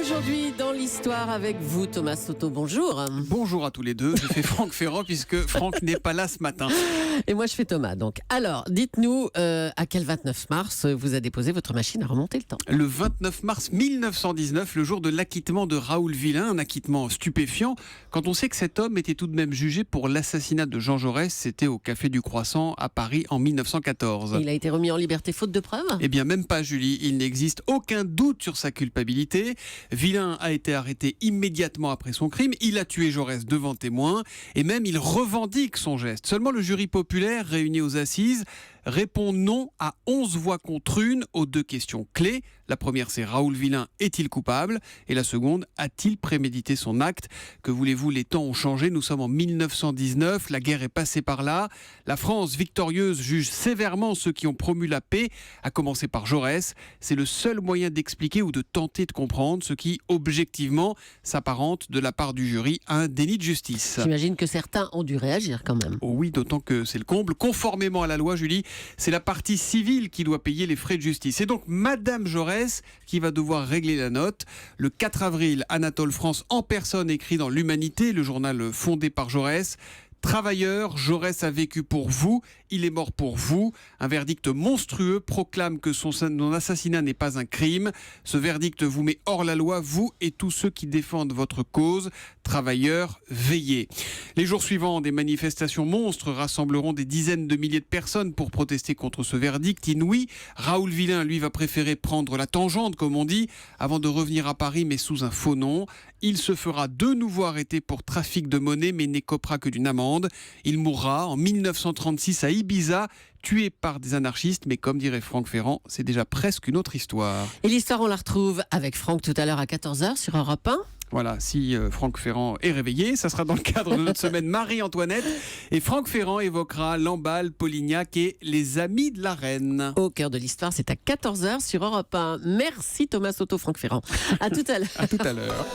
Aujourd'hui, dans l'histoire avec vous, Thomas Soto, bonjour. Bonjour à tous les deux, je fais Franck Ferrand puisque Franck n'est pas là ce matin. Et moi, je fais Thomas. Donc, alors, dites-nous à quel 29 mars vous a déposé votre machine à remonter le temps. Le 29 mars 1919, le jour de l'acquittement de Raoul Villain, un acquittement stupéfiant, quand on sait que cet homme était tout de même jugé pour l'assassinat de Jean Jaurès, c'était au Café du Croissant à Paris en 1914. Il a été remis en liberté faute de preuves ? Eh bien, même pas, Julie. Il n'existe aucun doute sur sa culpabilité. Villain a été arrêté immédiatement après son crime. Il a tué Jaurès devant témoins et même il revendique son geste. Seulement, le jury populaire réuni aux assises répond non à 11 voix contre une aux deux questions clés. La première, c'est Raoul Villain est-il coupable ? Et la seconde, a-t-il prémédité son acte ? Que voulez-vous, les temps ont changé. Nous sommes en 1919, la guerre est passée par là. La France victorieuse juge sévèrement ceux qui ont promu la paix, à commencer par Jaurès. C'est le seul moyen d'expliquer ou de tenter de comprendre ce qui, objectivement, s'apparente de la part du jury à un déni de justice. J'imagine que certains ont dû réagir quand même. Oh oui, d'autant que c'est le comble. Conformément à la loi, Julie, c'est la partie civile qui doit payer les frais de justice. Et donc, Madame Jaurès qui va devoir régler la note. Le 4 avril, Anatole France en personne écrit dans l'Humanité, le journal fondé par Jaurès: Travailleurs, Jaurès a vécu pour vous, il est mort pour vous. Un verdict monstrueux proclame que son assassinat n'est pas un crime. Ce verdict vous met hors la loi, vous et tous ceux qui défendent votre cause. Travailleurs, veillez. Les jours suivants, des manifestations monstres rassembleront des dizaines de milliers de personnes pour protester contre ce verdict inouï. Raoul Villain, lui, va préférer prendre la tangente, comme on dit, avant de revenir à Paris, mais sous un faux nom. Il se fera de nouveau arrêter pour trafic de monnaie, mais n'écopera que d'une amende. Il mourra en 1936 à Ibiza, tué par des anarchistes, mais comme dirait Franck Ferrand, c'est déjà presque une autre histoire. Et l'histoire, on la retrouve avec Franck tout à l'heure à 14h sur Europe 1. Voilà, si Franck Ferrand est réveillé, ça sera dans le cadre de notre semaine Marie-Antoinette. Et Franck Ferrand évoquera Lamballe, Polignac et les amis de la reine. Au cœur de l'histoire, c'est à 14h sur Europe 1. Merci Thomas Soto, Franck Ferrand. À tout à l'heure. À tout à l'heure.